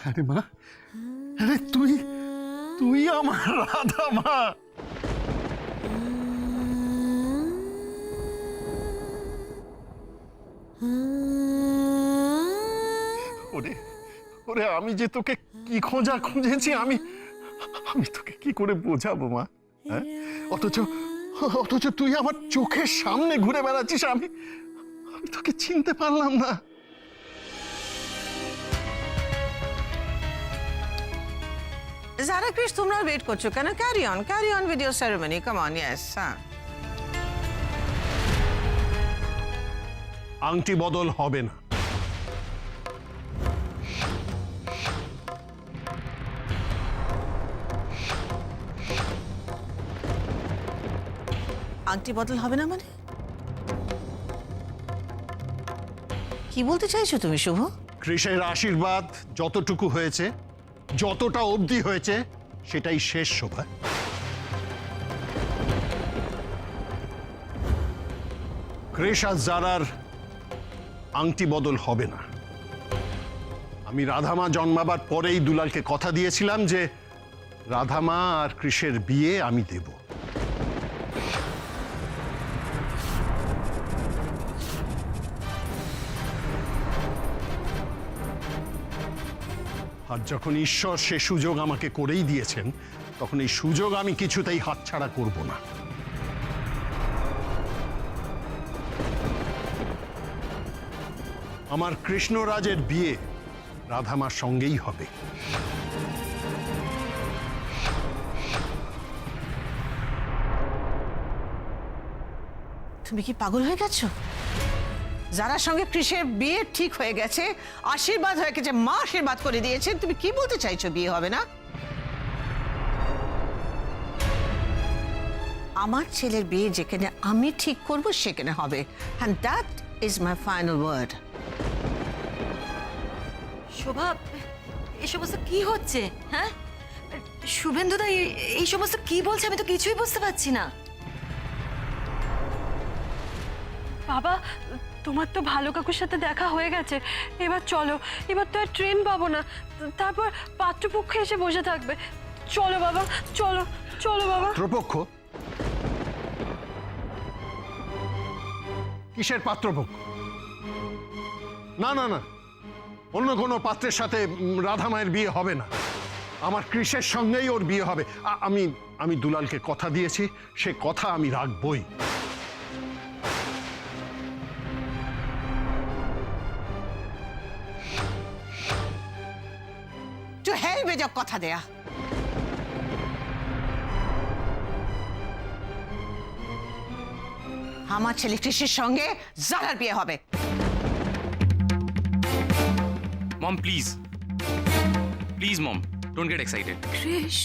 আরে মা, আরে তুই তুই আমার রাধা মা। ওরে ওরে, আমি যে তোকে কি খোঁজা খুঁজেছি, আমি আমি তোকে কি করে বোঝাবো মা? হ্যাঁ, অথচ অথচ তুই আমার চোখের সামনে ঘুরে বেড়াচ্ছিস, আমি আমি তোকে চিনতে পারলাম না। যারা ক্রিস, তোমরা ওয়েট করছো কেন? Carry on with your ceremony, come on. Yes, হ্যাঁ। আংটি বদল হবে না। আংটি বদল হবে না মানে কি বলতে চাইছো তুমি শুভ? কৃষের আশীর্বাদ যতটুকু হয়েছে, যতটা অবধি হয়েছে, সেটাই শেষ শোভা। কৃষ আর জারার আংটি বদল হবে না। আমি রাধামা জন্মাবার পরেই দুলালকে কথা দিয়েছিলাম যে রাধামা আর কৃষের বিয়ে আমি দেব। আর যখন ঈশ্বর সে সুযোগ আমাকে করেই দিয়েছেন, তখন এই সুযোগ আমি কিছুতেই হাতছাড়া করব না। আমার কৃষ্ণরাজের বিয়ে রাধামার সঙ্গেই হবে। তুমি কি পাগল হয়ে গেছো? যারার সঙ্গে কৃষের বিয়ে ঠিক হয়ে গেছে, আশীর্বাদ হয়ে গেছে, মা আশীর্বাদ করে দিয়েছেন, তুমি কি বলতে চাইছো বিয়ে হবে না? আমার ছেলের বিয়ে যেখানে আমি ঠিক করব সেখানে হবে, and that is my final word. শোভা, এই সমস্ত কি হচ্ছে? হ্যাঁ, শুভেন্দুদা এই সমস্ত কি বলছে? আমি তো কিছুই বুঝতে পারছি না। বাবা, তোমার তো ভালো কাকুর সাথে দেখা হয়ে গেছে, এবার চলো। এবার তো আর ট্রেন পাবো না, তারপর পাত্রপক্ষ এসে বসে থাকবে। চলো বাবা, চলো চলো বাবা। পাত্রপক্ষ? কিসের পাত্রপক্ষ? না না না, অন্য কোনো পাত্রের সাথে রাধামায়ের বিয়ে হবে না। আমার কৃষের সঙ্গেই ওর বিয়ে হবে। আমি দুলালকে কথা দিয়েছি, সে কথা আমি রাখবই। To hell with your কথা দেয়া। আমার ছেলে কৃষির সঙ্গে জারার বিয়ে হবে। Mom, please. Please, Mom. Don't get excited. Krish,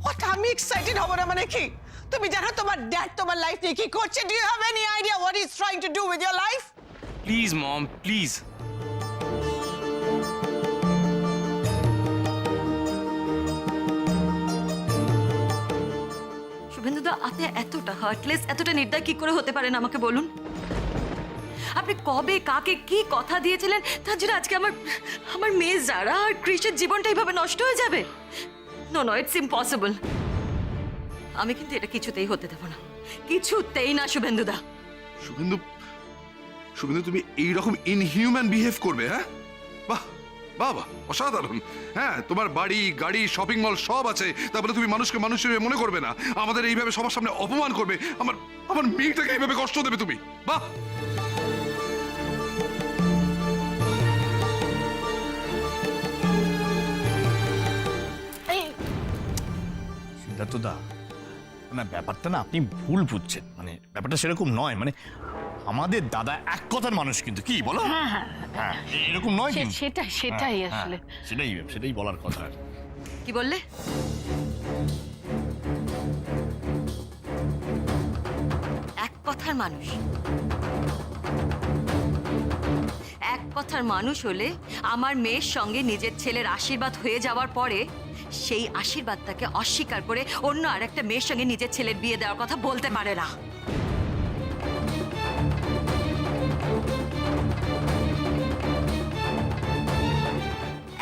What, আমি এক্সাইটেড হব না মানে কি? তুমি জানো তোমার ড্যাড তোমার লাইফ নিয়ে কি করছে? Do you have any idea what he's trying to do with your life? Please, Mom. Please. শুভেন্দুদা, আপনি এতটা হার্টলেস, এতটা নির্দয় কি করে হতে পারেন আমাকে বলুন? আপনি কবে কাকে কি কথা দিয়েছিলেন তার জন্য আজকে আমার মেয়ে যারা আর কৃষের জীবনটা এইভাবে নষ্ট হয়ে যাবে? No no, it's impossible. আমি কিন্তু এটা কিছুতেই হতে দেব না, কিছুতেই না শুভেন্দুদা। শুভেন্দু, শুভেন্দু, তুমি এইরকম ইনহিউম্যান বিহেভ করবে? হ্যাঁ, বাহ বাহ, অসাধারণ। হ্যাঁ, তোমার বাড়ি গাড়ি শপিং মল সব আছে, তারপরে তুমি মানুষকে মানুষ হিসেবে মনে করবে না, আমাদের এইভাবে সবার সামনে অপমান করবে, আমার মেয়েটাকে এইভাবে কষ্ট দেবে তুমি? বাহ। সিদ্ধার্থদা, না ব্যাপারটা না আপনি ভুল বুঝছেন। মানে ব্যাপারটা সেরকম নয়। মানে আমাদের দাদা এক কথার মানুষ, কিন্তু কি বলো? হ্যাঁ, এরকম নয় কিন্তু। সেটাই আসলে সেটাই বলার কথা। কি বললে? এক কথার মানুষ? এক কথার মানুষ হলে আমার মেয়ের সঙ্গে নিজের ছেলের আশীর্বাদ হয়ে যাওয়ার পরে সেই আশীর্বাদটাকে অস্বীকার করে অন্য আরেকটা মেয়ের সঙ্গে নিজের ছেলের বিয়ে দেওয়ার কথা বলতে পারে না।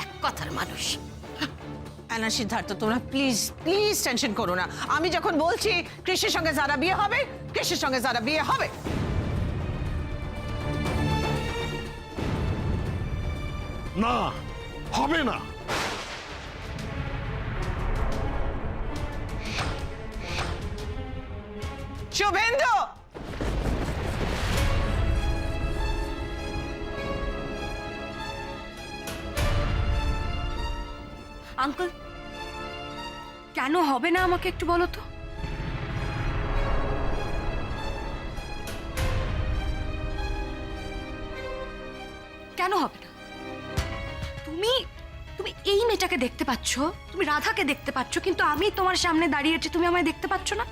এক কথার মানুষ। অ্যানা সিদ্ধার্থ তোমরা প্লিজ প্লিজ টেনশন করো না। আমি যখন বলছি কৃষির সঙ্গে যারা বিয়ে হবে, কৃষির সঙ্গে যারা বিয়ে হবে। না, হবে না। শুভেন্দু, আঙ্কেল, কেন হবে না আমাকে একটু বলো তো? কেন হবে না? তুমি তুমি এই মেয়েটাকে দেখতে পাচ্ছ, তুমি রাধাকে দেখতে পাচ্ছ, কিন্তু আমি তোমার সামনে দাঁড়িয়ে আছি, তুমি আমায় দেখতে পাচ্ছ না?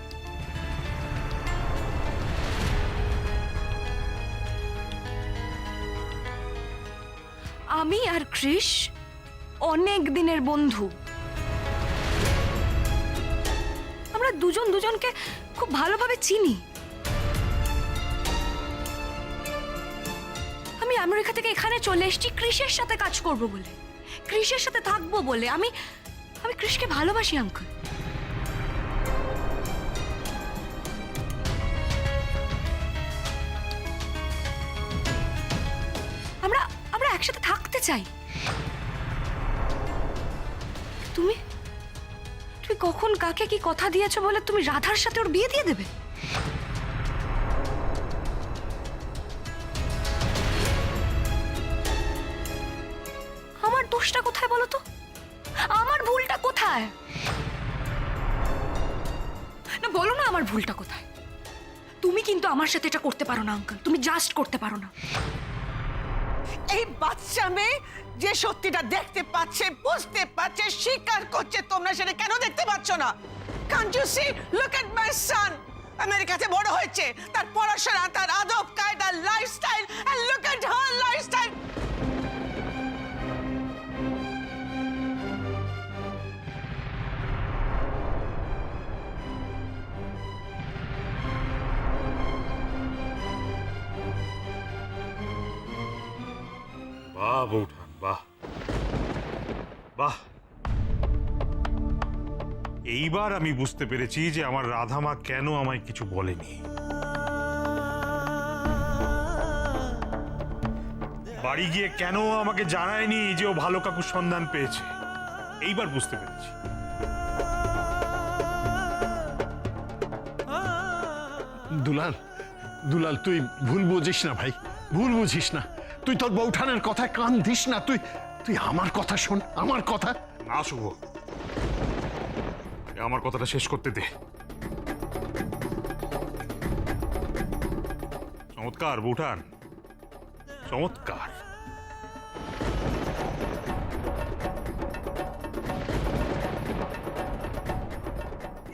আমি আর কৃষ অনেক দিনের বন্ধু। আমরা দুজন দুজনকে খুব ভালোভাবে চিনি। আমি আমেরিকা থেকে এখানে চলে এসেছি কৃষের সাথে কাজ করব বলে, কৃষের সাথে থাকবো বলে। আমি কৃষকে ভালোবাসি আঙ্কেল। আমরা একসাথে থাকতে চাই। তুমি কখন কাকে কি কথা দিয়েছো বলে তুমি রাধার সাথে ওর বিয়ে দিয়ে দেবে? আমার দোষটা কোথায় বলো তো? আমার ভুলটা কোথায়? না বলো না, আমার ভুলটা কোথায়? তুমি কিন্তু আমার সাথে এটা করতে পারো না আঙ্কেল, তুমি জাস্ট করতে পারো না। এই বাচ্চা মেয়ে যে সত্যিটা দেখতে পাচ্ছে, বুঝতে পারছে, স্বীকার করছে, তোমরা সেটা কেন দেখতে পাচ্ছ না? Can't you see? Look at my son. আমেরিকাতে বড় হয়েছে, তার পড়াশোনা, তার আদব কায়দা, lifestyle, and look at her lifestyle. বাহ বৌঠান, বাহ বাহ। এইবার আমি বুঝতে পেরেছি যে আমার রাধামা কেন আমায় কিছু বলেনি। বাড়ি গিয়ে কেন আমাকে জানায়নি যে ও ভালো কাকুর সন্ধান পেয়েছে। এইবার বুঝতে পেরেছি। দুলাল, দুলাল তুই ভুল বুঝিস না ভাই, ভুল বুঝিস না। তুই তোর বৌঠানের কথায় কান দিস না। তুই আমার কথা শোন, আমার কথা। না শুভ, আমার কথাটা শেষ করতে দে। চমৎকার বৌঠান, চমৎকার।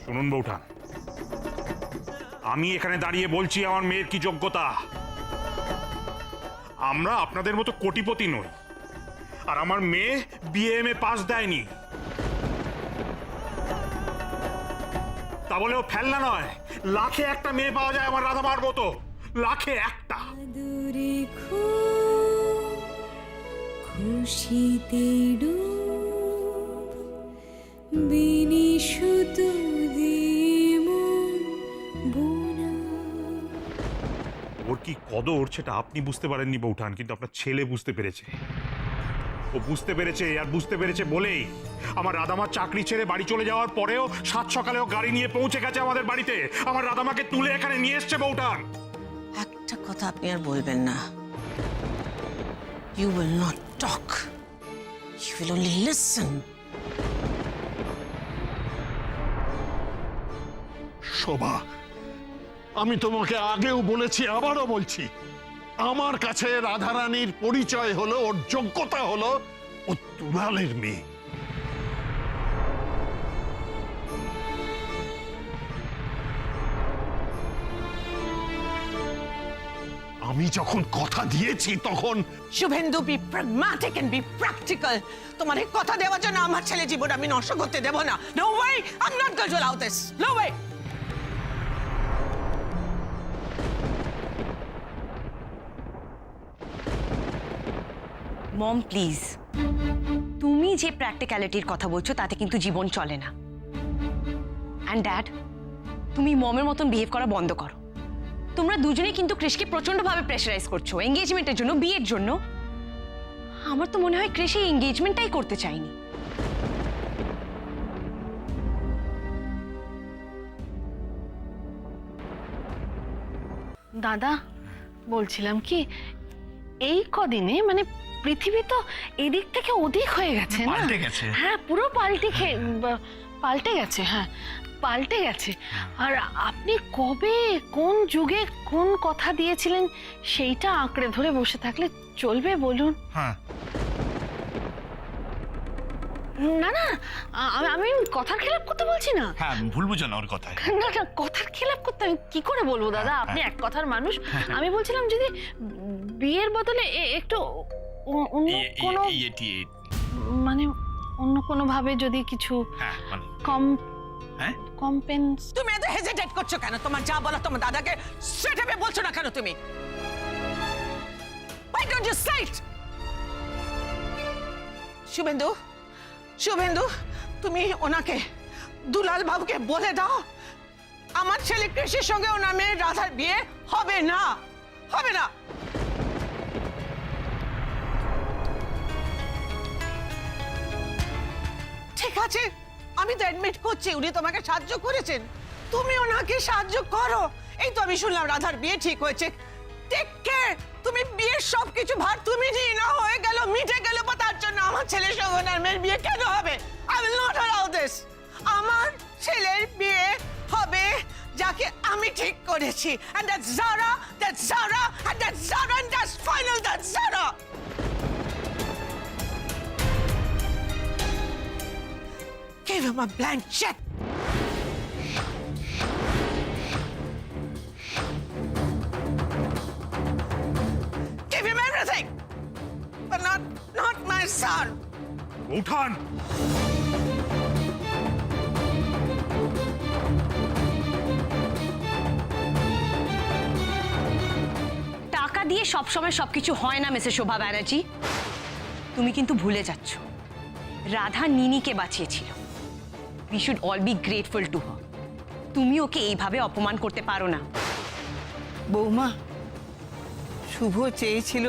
শুনুন বৌঠান, আমি এখানে দাঁড়িয়ে বলছি আমার মেয়ের কি যোগ্যতা। আমরা আপনাদের মতো কোটিপতি নই, আর আমার মেয়ে বিএমএ পাস দেয়নি। তা বলে ও ফেলনা নয়। লাখে একটা মেয়ে পাওয়া যায় আমার রাধামার মতো, লাখে একটা। খুশিতে বিনিশুত ওর কি কদর সেটা আপনি বুঝতে পারেননি বৌঠান, কিন্তু আপনার ছেলে বুঝতে পেরেছে। ও বুঝতে পেরেছে, আর বুঝতে পেরেছে বলেই আমার রাধামার চাকরি ছেড়ে বাড়ি চলে যাওয়ার পরেও সাত সকালেও গাড়ি নিয়ে পৌঁছে গেছে আমাদের বাড়িতে। আমার রাধামাকে তুলে এখানে নিয়ে এসছে বৌঠান। একটা কথা আপনি আর বলবেন না। You will not talk, you will only listen. Shobha, আমি তোমাকে আগেও বলেছি, আবারও বলছি, আমার কাছে রাধারানীর পরিচয় হলো, ওর যোগ্যতা হলো ও দুলালের মেয়ে। আমি যখন কথা দিয়েছি তখন। Subhendu, be pragmatic and be practical. তোমার এই কথা দেওয়ার জন্য আমার ছেলে জীবন আমি নষ্ট করতে দেব না। No way, I am not going to allow this. No way. Mom please, তুমি যে প্র্যাকটিক্যালিটির কথা বলছো তাতে কিন্তু জীবন চলে না। অ্যান্ড ড্যাড, তুমি মমের মতন বিহেভ করা বন্ধ করো। তোমরা দুজনেই কিন্তু ক্রিশকে প্রচন্ডভাবে প্রেশারাইজ করছো এঙ্গেজমেন্টের জন্য, বিয়ের জন্য। আমার তো মনে হয় ক্রিশ এই এঙ্গেজমেন্টটাই করতে চাইনি। দাদা, বলছিলাম কি, এই কদিনে মানে পৃথিবী তো এদিক থেকে ওদিক হয়ে গেছে না? পাল্টে গেছে। হ্যাঁ, পুরো পাল্টে গেছে। হ্যাঁ, পাল্টে গেছে। আর আপনি কবে কোন যুগে কোন কথা দিয়েছিলেন সেইটা আঁকড়ে ধরে বসে থাকলে চলবে বলুন? হ্যাঁ, না না, আমি কথার খেলাপ করতে বলছি না। হ্যাঁ, ভুল বুঝো না ওর কথায়। না না, কথার খেলাপ করতে আমি কি করে বলবো দাদা? আপনি এক কথার মানুষ। আমি বলছিলাম যদি বিয়ের বদলে একটু অন্য কোনো মানে অন্য কোনো ভাবে যদি কিছু হ্যাঁ, মানে কম হ্যাঁ কম্পেন্স। তুমি এত হেজিটেট করছো কেন? তোমার যা বলা তোমার দাদাকে স্ট্রেট আপে বলছো না কেন তুমি? Why don't you say it? Suvendu, Suvendu, তুমি ওনাকে, দুলাল বাবুকে বলে দাও আমার ছেলে কৃষির সঙ্গে ওনার মেয়ে রাধার বিয়ে হবে না, হবে না। ঠিক আছে, আমি তো অ্যাডমিট করছি উনি তোমাকে সাহায্য করেছেন, তুমি ওনাকে সাহায্য করো। এই তো আমি শুনলাম রাধার বিয়ে ঠিক হয়েছে। টেক কেয়ার, তুমি বিয়ের সবকিছু ভার তুমি নিয়ে না, হয়ে গেল, মিটে গেল, বা তার জন্য আমার ছেলের সঙ্গে ওনার মেয়ের বিয়ে কেন হবে? I will not allow this. আমার ছেলের বিয়ে হবে যাকে আমি ঠিক করেছি, and that's Zara, that's Zara, and that's Zara, and that's final, that's Zara. Give him a blank check. Give him everything, but not my son. উঠান! টাকা দিয়ে সবসময় সবকিছু হয় না মিসেস শোভা ব্যানার্জি। তুমি কিন্তু ভুলে যাচ্ছ রাধা নিনিকে বাঁচিয়েছিল। We should all be grateful to her. তুমি ওকে এইভাবে অপমান করতে পারো না। বৌমা, শুভ চেয়েছিল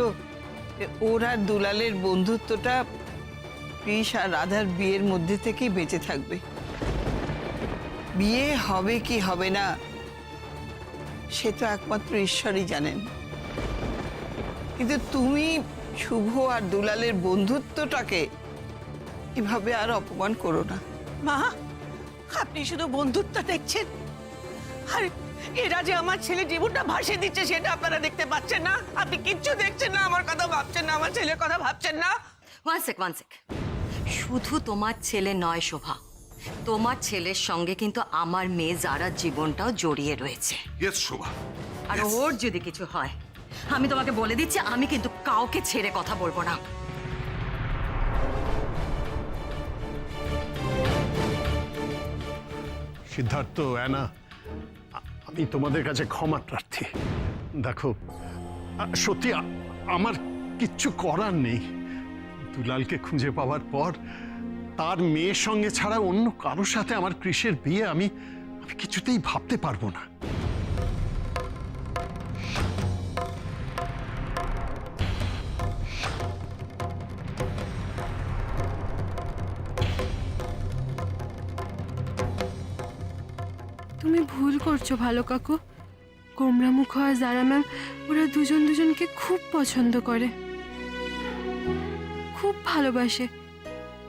যে ওর আর দুলালের বন্ধুত্বটা কৃষ আর রাধার বিয়ের মধ্যে থেকেই বেঁচে থাকবে। বিয়ে হবে কি হবে না সে তো একমাত্র ঈশ্বরই জানেন, কিন্তু তুমি শুভ আর দুলালের বন্ধুত্বটাকে এভাবে আর অপমান করো না। মা, আপনি শুধু বন্ধুত্ব দেখছেন, আর এরা যে আমার ছেলে জীবনটা ভাসিয়ে দিচ্ছে সেটা আপনারা দেখতে পাচ্ছেন না। আপনি কিচ্ছু দেখছেন না, আমার কথা ভাবছেন না, আমার ছেলের কথা ভাবছেন না। One sec. শুধু তোমার ছেলে নয় শোভা, তোমার ছেলের সঙ্গে কিন্তু আমার মেয়ে যারার জীবনটাও জড়িয়ে রয়েছে। ইয়েস শোভা। আর ওর যদি কিছু হয়, আমি তোমাকে বলে দিচ্ছি, আমি কিন্তু কাউকে ছেড়ে কথা বলবো না। সিদ্ধার্থ, অ্যানা, আমি তোমাদের কাছে ক্ষমা প্রার্থী। দেখো, সত্যি আমার কিচ্ছু করার নেই। দুলালকে খুঁজে পাওয়ার পর তার মেয়ের সঙ্গে ছাড়া অন্য কারোর সাথে আমার কৃষের বিয়ে আমি কিছুতেই ভাবতে পারবো না। তুমি ভুল করছো ভালো কাকু। কোমরা মুখ আর জারা ম্যাম ওরা দুজন দুজনকে খুব পছন্দ করে, খুব ভালোবাসে।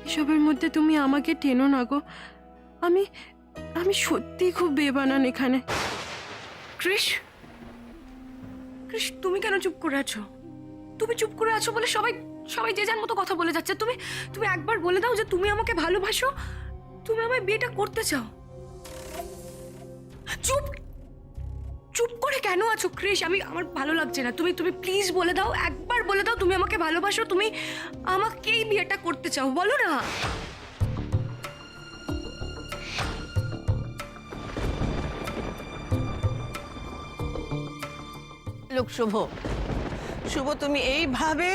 এসবের মধ্যে তুমি আমাকে টেনো না গো। আমি আমি সত্যি খুব বেবানান এখানে। কৃষ, তুমি কেন চুপ করে আছো? তুমি চুপ করে আছো বলে সবাই যে যার মতো কথা বলে যাচ্ছে। তুমি একবার বলে দাও যে তুমি আমাকে ভালোবাসো, তুমি আমায় বিয়েটা করতে চাও। চুপ করে কেন আছো কৃষ? আমার ভালো লাগছে না। তুমি প্লিজ বলে দাও, একবার বলে দাও তুমি আমাকে ভালোবাসো, তুমি আমাকেই বিয়েটা করতে চাও, বলো না। লোক শুভ, শুভ তুমি এইভাবে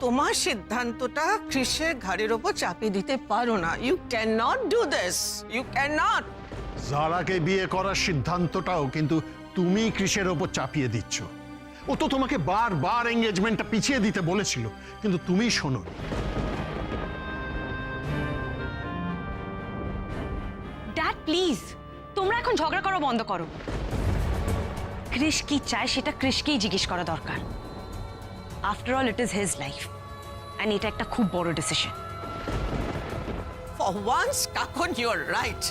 তোমার সিদ্ধান্তটা ক্রিসের ঘাড়ের ওপর চাপিয়ে দিতে পারো না। You can not do this, you can not. জারাকে বিয়ে করার সিদ্ধান্তটাও কিন্তু তুমি ক্রিসের ওপর চাপিয়ে দিচ্ছ। ও তো তোমাকে বারবার এঙ্গেজমেন্টটা পিছিয়ে দিতে বলেছিল, কিন্তু তুমি শোনো। ড্যাড প্লিজ, তোমরা এখন ঝগড়া করা বন্ধ করো। ক্রিস কি চায় সেটা ক্রিসকেই জিজ্ঞেস করা দরকার। After all it is his life, and এটা একটা খুব বড় decision. For once, Kakun, you're right.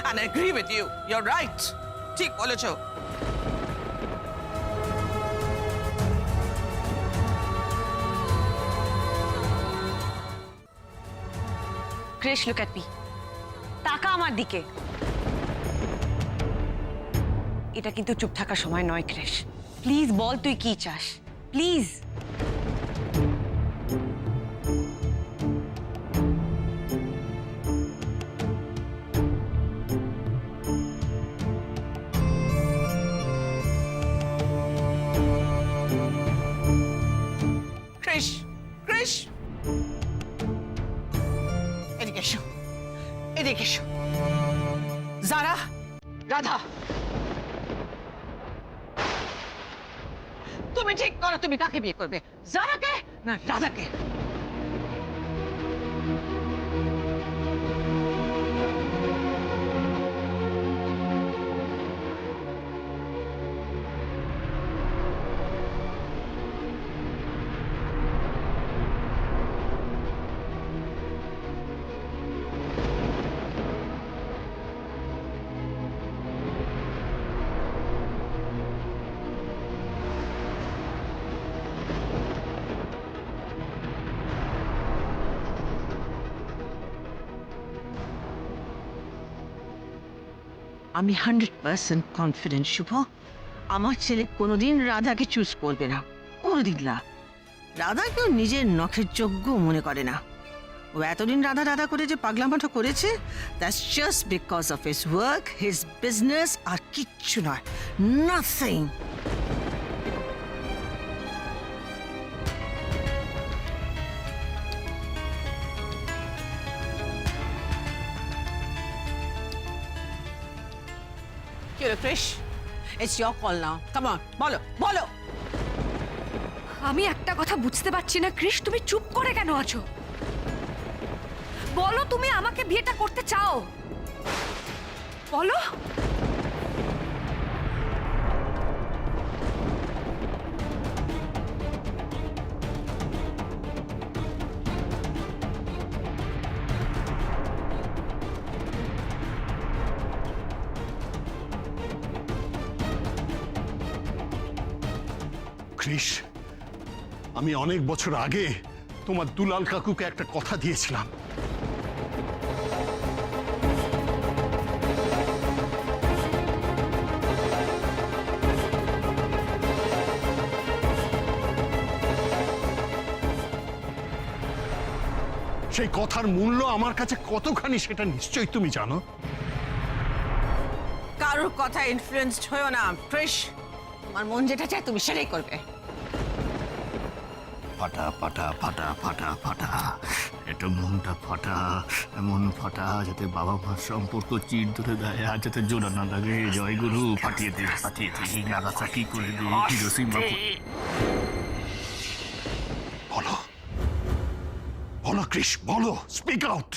And I agree with you. You're right. ঠিক বলেছো। ক্রিস, লুক অ্যাট মি, তাকা আমার দিকে। এটা কিন্তু চুপ থাকার সময় নয় ক্রিস। প্লিজ বল তুই কি চাস, প্লিজ। ক্রিস, ক্রিস, এদিকে এসো, এদিকে এসো। জারা, রাধা, তুমি ঠিক করো, তুমি কাকে বিয়ে করবে, জারাকে না রাধাকে? আমি 100% কনফিডেন্ট শুভ, আমার ছেলে কোনোদিন রাধাকে চুজ করবে না, কোনোদিন না। রাধাকেও নিজের নখের যোগ্য মনে করে না। ও এতদিন রাধা রাধা করে যে পাগলামাটা করেছে, that's just because of his work, his business, আর কিচ্ছু নয়, nothing. Krish, it's your call now. Come on, বলো, বলো। আমি একটা কথা বুঝতে পারছি না ক্রিস, তুমি চুপ করে কেন আছো? বলো তুমি আমাকে বিয়েটা করতে চাও, বলো। ক্রিস, আমি অনেক বছর আগে তোমার দুলাল কাকুকে একটা কথা দিয়েছিলাম। সেই কথার মূল্য আমার কাছে কতখানি সেটা নিশ্চয়ই তুমি জানো। কারোর কথা ইনফ্লুয়েন্সড হয়েও না ক্রিস, তোমার মন যেটা চায় তুমি সেটাই করবে। ফাটা ফাটা ফাটা ফাটা ফাটা, এটা মনটা ফাটা, এমন ফাটা যাতে বাবা মার সম্পর্ক চির ধরে দেয়, আর যাতে জোড়া না লাগে। জয় গুরু, ফাটিয়ে দে, ফাটিয়ে দে, নাগাসাকি করে দে, হিরোশিমা। বলো, বলো ক্রিস, বলো, speak out.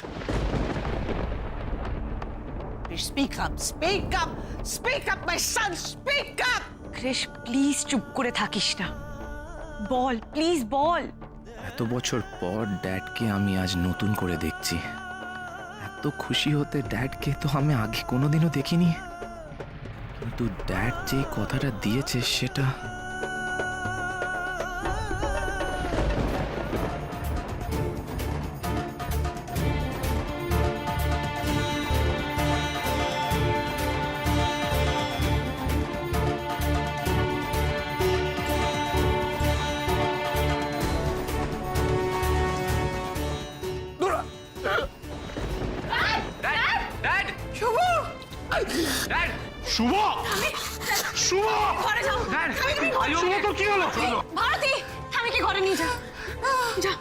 Speak up, speak up, speak up, my son, speak up. Chris please চুপ করে থাকিস না, বল প্লিজ বল। এত বছর পর ড্যাডকে আমি আজ নতুন করে দেখছি। এত খুশি হতে ড্যাডকে তো আমি আগে কোনোদিনও দেখিনি, কিন্তু ড্যাড যে কথাটা দিয়েছে সেটা শুভ, শুভ, ঘরে যাও, শুভ, তো কি হলো? ভারতী, আমি কি ঘরে নিয়ে যা। যা